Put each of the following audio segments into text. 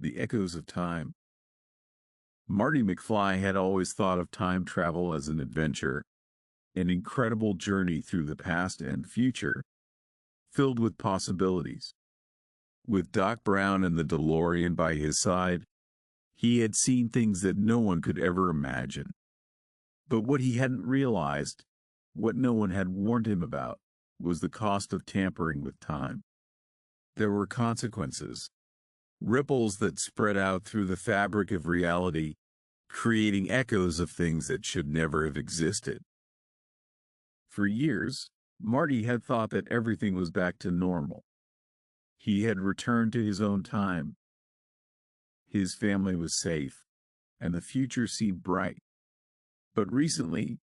The echoes of time. Marty McFly had always thought of time travel as an adventure, an incredible journey through the past and future, filled with possibilities. With Doc Brown and the DeLorean by his side, he had seen things that no one could ever imagine. But what he hadn't realized, what no one had warned him about, was the cost of tampering with time. There were consequences, ripples that spread out through the fabric of reality, creating echoes of things that should never have existed. For years, Marty had thought that everything was back to normal. He had returned to his own time. His family was safe, and the future seemed bright. But recently,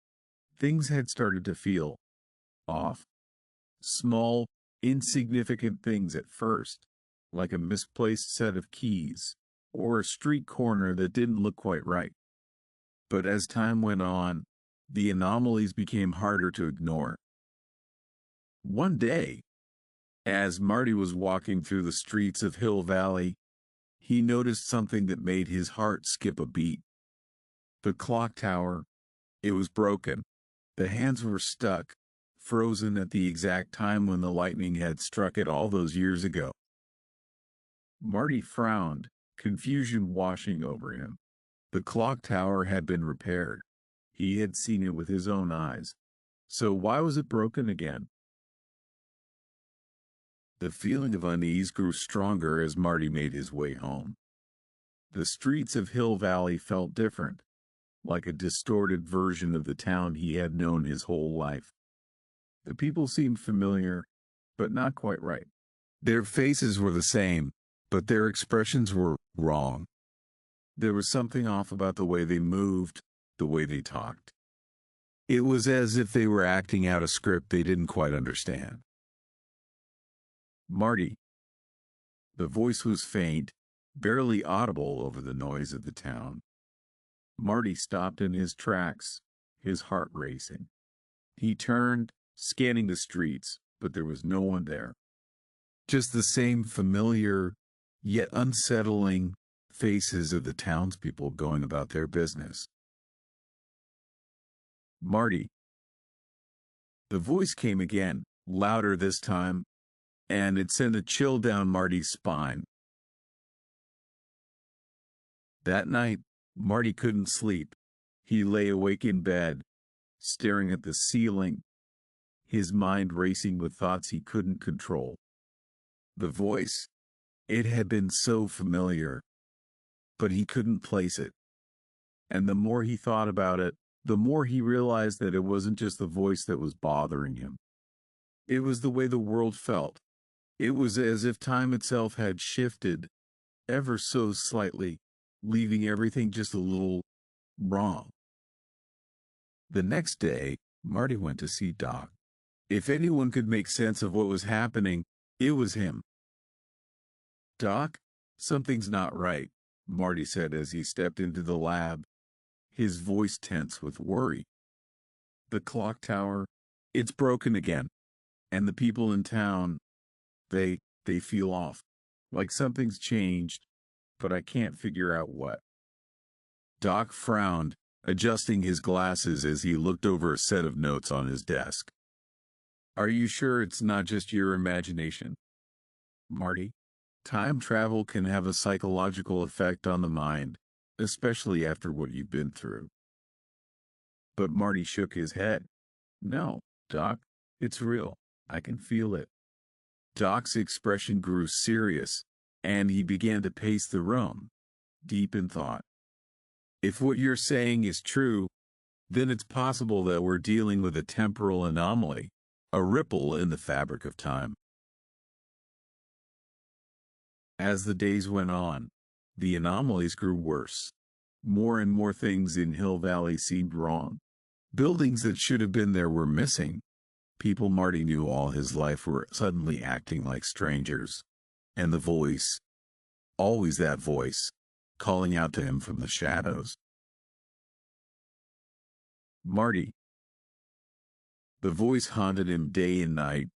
things had started to feel off. Small, insignificant things at first, like a misplaced set of keys, or a street corner that didn't look quite right. But as time went on, the anomalies became harder to ignore. One day, as Marty was walking through the streets of Hill Valley, he noticed something that made his heart skip a beat. The clock tower, it was broken. The hands were stuck, frozen at the exact time when the lightning had struck it all those years ago. Marty frowned, confusion washing over him. The clock tower had been repaired. He had seen it with his own eyes. So why was it broken again? The feeling of unease grew stronger as Marty made his way home. The streets of Hill Valley felt different, like a distorted version of the town he had known his whole life. The people seemed familiar, but not quite right. Their faces were the same, but their expressions were wrong. There was something off about the way they moved, the way they talked. It was as if they were acting out a script they didn't quite understand. Marty. The voice was faint, barely audible over the noise of the town. Marty stopped in his tracks, his heart racing. He turned, scanning the streets, but there was no one there. Just the same familiar, yet unsettling, faces of the townspeople going about their business. Marty. The voice came again, louder this time, and it sent a chill down Marty's spine. That night, Marty couldn't sleep. He lay awake in bed, staring at the ceiling, his mind racing with thoughts he couldn't control. The voice, it had been so familiar, but he couldn't place it. And the more he thought about it, the more he realized that it wasn't just the voice that was bothering him. It was the way the world felt. It was as if time itself had shifted, ever so slightly, leaving everything just a little wrong. The next day, Marty went to see Doc. If anyone could make sense of what was happening, it was him. "Doc, something's not right," Marty said as he stepped into the lab, his voice tense with worry. "The clock tower, it's broken again, and the people in town, they feel off, like something's changed, but I can't figure out what." Doc frowned, adjusting his glasses as he looked over a set of notes on his desk. "Are you sure it's not just your imagination, Marty? Time travel can have a psychological effect on the mind, especially after what you've been through." But Marty shook his head. "No, Doc, it's real. I can feel it." Doc's expression grew serious, and he began to pace the room, deep in thought. "If what you're saying is true, then it's possible that we're dealing with a temporal anomaly, a ripple in the fabric of time." As the days went on, the anomalies grew worse. More and more things in Hill Valley seemed wrong. Buildings that should have been there were missing. People Marty knew all his life were suddenly acting like strangers. And the voice, always that voice, calling out to him from the shadows. "Marty." The voice haunted him day and night,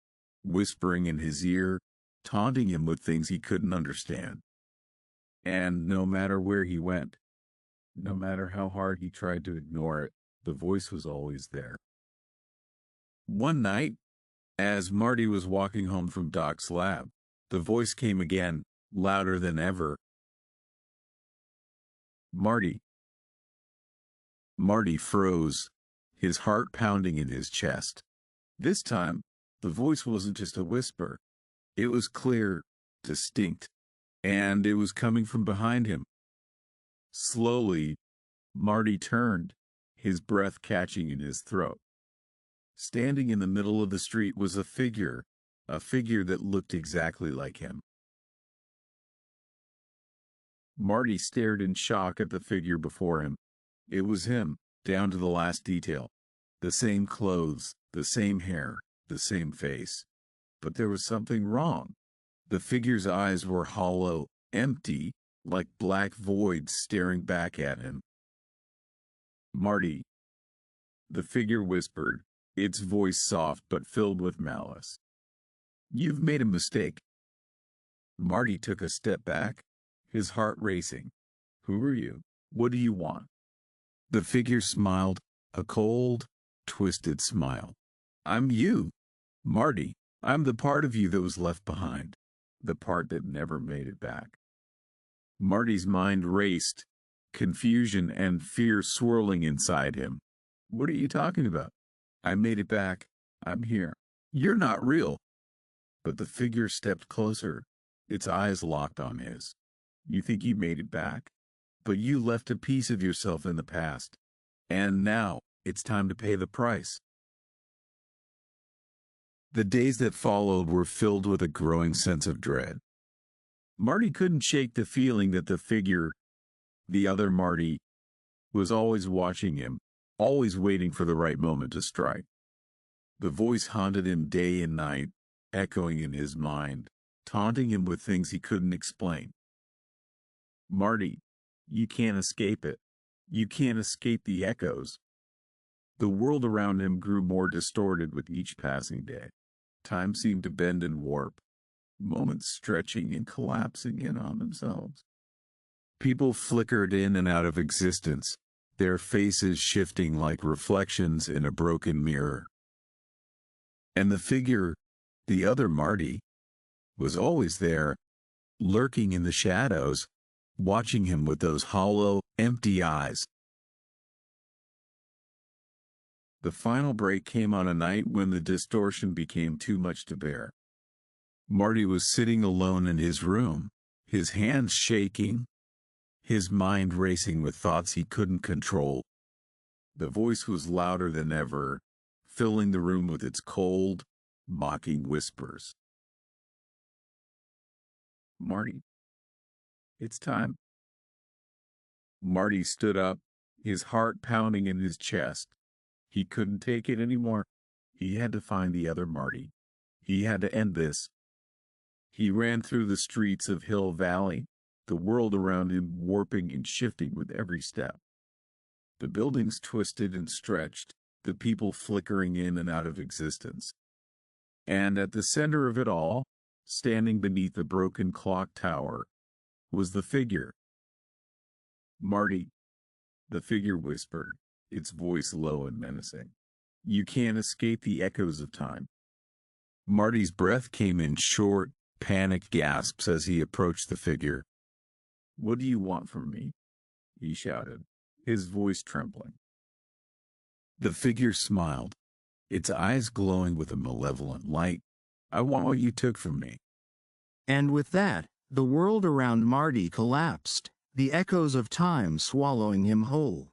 whispering in his ear, taunting him with things he couldn't understand. And no matter where he went, no matter how hard he tried to ignore it, the voice was always there. One night, as Marty was walking home from Doc's lab, the voice came again, louder than ever. Marty. Marty froze, his heart pounding in his chest. This time, the voice wasn't just a whisper. It was clear, distinct, and it was coming from behind him. Slowly, Marty turned, his breath catching in his throat. Standing in the middle of the street was a figure that looked exactly like him. Marty stared in shock at the figure before him. It was him, down to the last detail. The same clothes, the same hair, the same face. But there was something wrong. The figure's eyes were hollow, empty, like black voids staring back at him. Marty. The figure whispered, its voice soft but filled with malice. You've made a mistake. Marty took a step back, his heart racing. Who are you? What do you want? The figure smiled, a cold, twisted smile. I'm you, Marty. I'm the part of you that was left behind, the part that never made it back. Marty's mind raced, confusion and fear swirling inside him. What are you talking about? I made it back. I'm here. You're not real. But the figure stepped closer, its eyes locked on his. You think you made it back? But you left a piece of yourself in the past. And now, it's time to pay the price. The days that followed were filled with a growing sense of dread. Marty couldn't shake the feeling that the figure, the other Marty, was always watching him, always waiting for the right moment to strike. The voice haunted him day and night, echoing in his mind, taunting him with things he couldn't explain. Marty, you can't escape it. You can't escape the echoes. The world around him grew more distorted with each passing day. Time seemed to bend and warp, moments stretching and collapsing in on themselves. People flickered in and out of existence, their faces shifting like reflections in a broken mirror. And the figure, the other Marty, was always there, lurking in the shadows, watching him with those hollow, empty eyes. The final break came on a night when the distortion became too much to bear. Marty was sitting alone in his room, his hands shaking, his mind racing with thoughts he couldn't control. The voice was louder than ever, filling the room with its cold, mocking whispers. Marty, it's time. Marty stood up, his heart pounding in his chest. He couldn't take it anymore. He had to find the other Marty. He had to end this. He ran through the streets of Hill Valley, the world around him warping and shifting with every step. The buildings twisted and stretched, the people flickering in and out of existence. And at the center of it all, standing beneath the broken clock tower, was the figure. Marty, the figure whispered, its voice low and menacing. You can't escape the echoes of time. Marty's breath came in short, panicked gasps as he approached the figure. What do you want from me? He shouted, his voice trembling. The figure smiled, its eyes glowing with a malevolent light. I want what you took from me. And with that, the world around Marty collapsed, the echoes of time swallowing him whole.